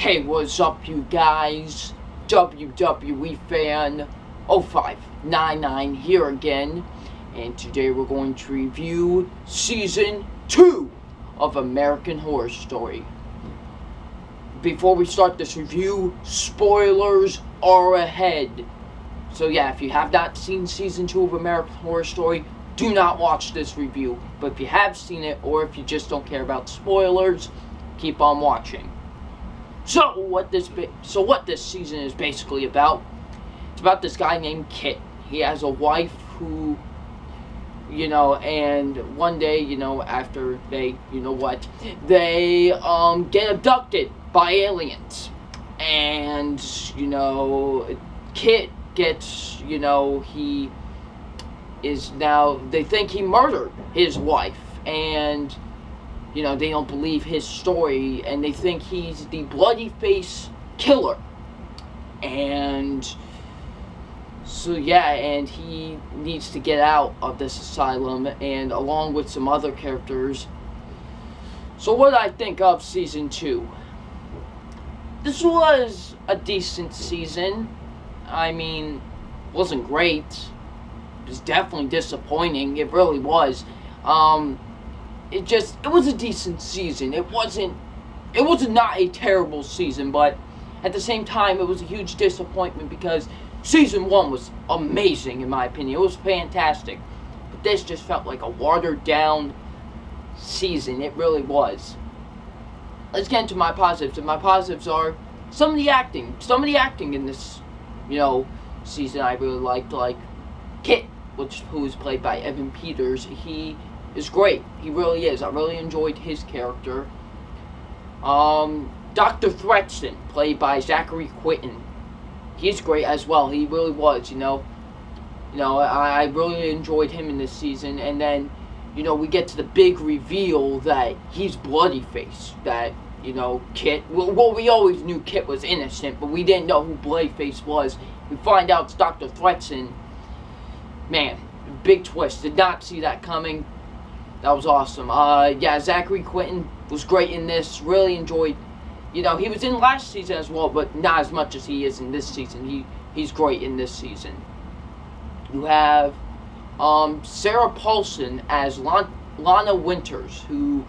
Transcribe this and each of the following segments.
Hey, what's up, you guys? WWE fan 0599 here again, and today we're going to review Season 2 of American Horror Story. Before we start this review, spoilers are ahead. So yeah, if you have not seen Season 2 of American Horror Story, do not watch this review. But if you have seen it, or if you just don't care about spoilers, keep on watching. So what this season is basically about, it's about this guy named Kit. He has a wife who, and one day, after they, they get abducted by aliens. And, Kit gets, he is now, they think he murdered his wife. And they don't believe his story, and they think he's the bloody face killer. And so yeah, and he needs to get out of this asylum, and along with some other characters. So what did I think of Season 2? This was a decent season. I mean, it wasn't great. It was definitely disappointing. It really was. It was a decent season. It was not a terrible season, but at the same time, it was a huge disappointment because Season 1 was amazing, in my opinion. It was fantastic. But this just felt like a watered-down season. It really was. Let's get into my positives. And my positives are some of the acting. Some of the acting in this, season I really liked. Like Kit, who is played by Evan Peters. He is great. He really is. I really enjoyed his character. Dr. Thretson, played by Zachary Quinton. He's great as well. He really was, I really enjoyed him in this season. And then, we get to the big reveal that he's Bloodyface. That, Kit... Well, we always knew Kit was innocent, but we didn't know who Bloodyface was. We find out it's Dr. Thretson. Man, big twist. Did not see that coming. That was awesome. Zachary Quinton was great in this. Really enjoyed. He was in last season as well, but not as much as he is in this season. He's great in this season. You have Sarah Paulson as Lana Winters, who,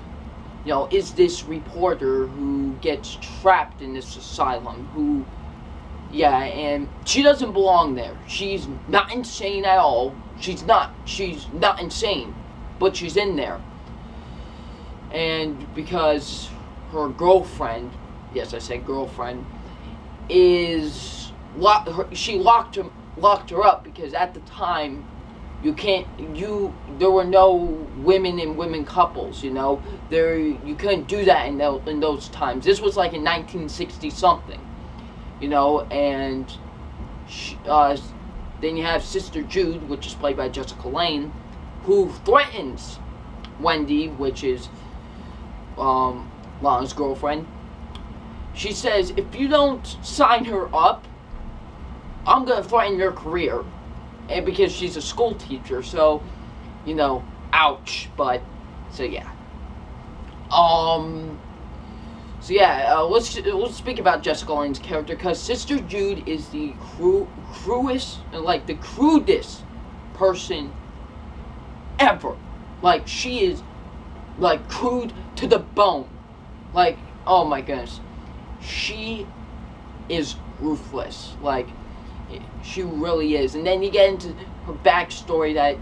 is this reporter who gets trapped in this asylum. And she doesn't belong there. She's not insane at all. She's not insane. But she's in there. And because her girlfriend, yes, I said girlfriend, she locked her up because at the time there were no women and women couples, you couldn't do that in those times. This was like in 1960 something, and then you have Sister Jude, which is played by Jessica Lange, who threatens Wendy, which is Lana's girlfriend. She says, if you don't sign her up, I'm going to threaten your career. And because she's a school teacher, so, ouch. But, so yeah. Let's speak about Jessica Lange's character, because Sister Jude is the crudest person ever. Like, she is, crude to the bone. Oh my goodness. She is ruthless. She really is. And then you get into her backstory that,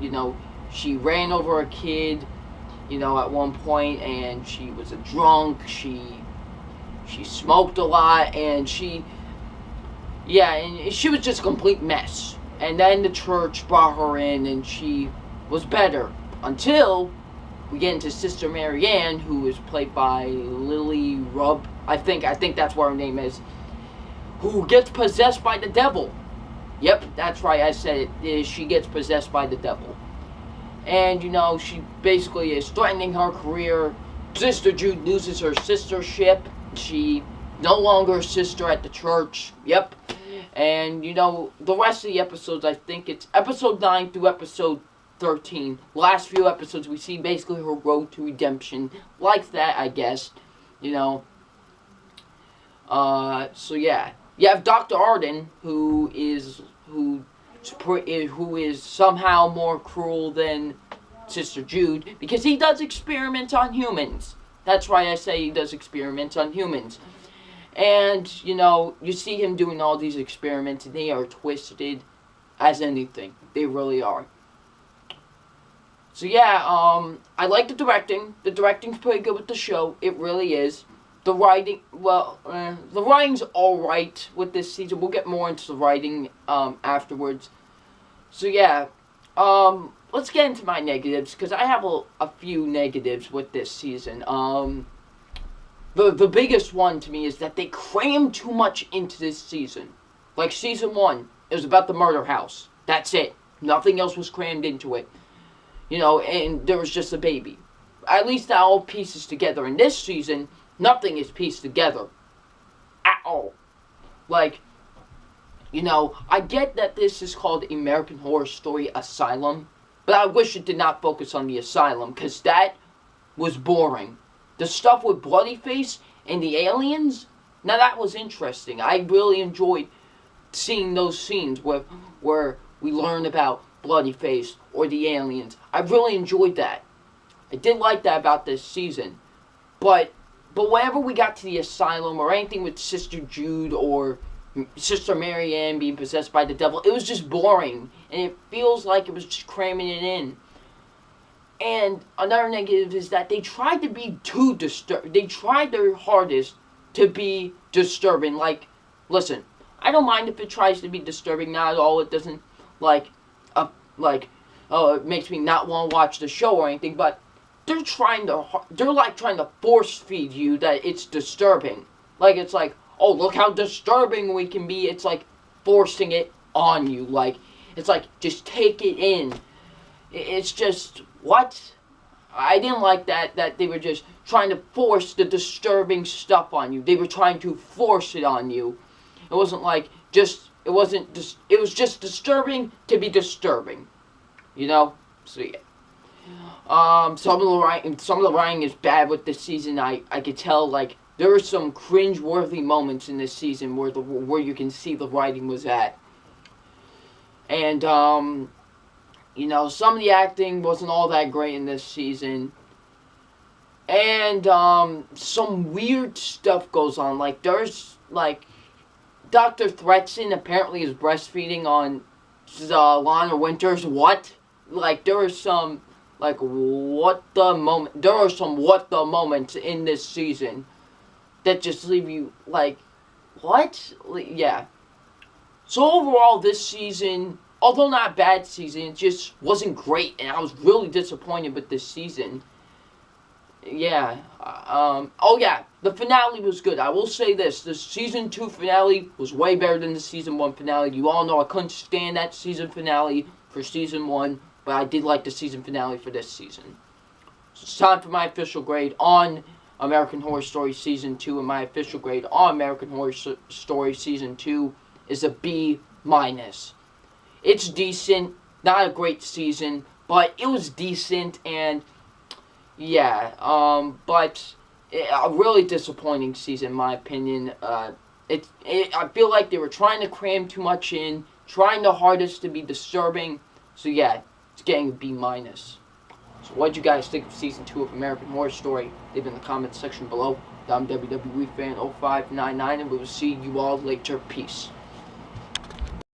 she ran over a kid, at one point, and she was a drunk. She smoked a lot, and she was just a complete mess. And then the church brought her in, and she was better until we get into Sister Marianne, who is played by Lily Rubb. I think that's what her name is. Who gets possessed by the devil. Yep, that's right. I said it. She gets possessed by the devil, and she basically is threatening her career. Sister Jude loses her sistership. She no longer a sister at the church. Yep. And the rest of the episodes, I think it's episode 9 through episode 13. Last few episodes, we see basically her road to redemption. Like that, I guess. So yeah, you have Dr. Arden, who is somehow more cruel than Sister Jude, because he does experiments on humans. That's why I say he does experiments on humans. And, you see him doing all these experiments, and they are twisted as anything. They really are. So yeah, I like the directing. The directing's pretty good with the show. It really is. The writing, the writing's alright with this season. We'll get more into the writing afterwards. So yeah, let's get into my negatives, because I have a few negatives with this season. The biggest one to me is that they crammed too much into this season. Like season 1, it was about the murder house. That's it. Nothing else was crammed into it. And there was just a baby. At least that all pieces together. In this season, nothing is pieced together. At all. Like, I get that this is called American Horror Story Asylum, but I wish it did not focus on the asylum, because that was boring. The stuff with Bloody Face and the aliens, now that was interesting. I really enjoyed seeing those scenes where we learn about Bloody Face or the aliens. I really enjoyed that. I did like that about this season. But whenever we got to the asylum or anything with Sister Jude or Sister Mary Ann being possessed by the devil, it was just boring. And it feels like it was just cramming it in. And another negative is that they tried to be too disturbing. They tried their hardest to be disturbing. Like, listen, I don't mind if it tries to be disturbing. Not at all. It doesn't, it makes me not want to watch the show or anything. But they're trying to force feed you that it's disturbing. Like, it's like, oh, look how disturbing we can be. It's like forcing it on you. Like, it's like, just take it in. It's just, what? I didn't like that they were just trying to force the disturbing stuff on you. They were trying to force it on you. It wasn't like it was just disturbing to be disturbing. So yeah. Some of the writing is bad with this season. I could tell, like, there were some cringe-worthy moments in this season where you can see the writing was at. And some of the acting wasn't all that great in this season. And some weird stuff goes on. Like, there's, like, Dr. Thretson apparently is breastfeeding on Lana Winters. What? Like, there are some, like, there are some what the moments in this season that just leave you, like, what? Yeah. So overall, this season, although not a bad season, it just wasn't great, and I was really disappointed with this season. Yeah. Oh yeah, the finale was good. I will say this: the season 2 finale was way better than the season 1 finale. You all know I couldn't stand that season finale for season 1, but I did like the season finale for this season. So it's time for my official grade on American Horror Story season 2, and my official grade on American Horror Story season 2 is a B-. It's decent, not a great season, but it was decent, and yeah, but a really disappointing season, in my opinion. I feel like they were trying to cram too much in, trying their hardest to be disturbing, so yeah, it's getting a B-. So what'd you guys think of season 2 of American Horror Story? Leave in the comments section below. I'm WWE Fan 0599, and we will see you all later. Peace.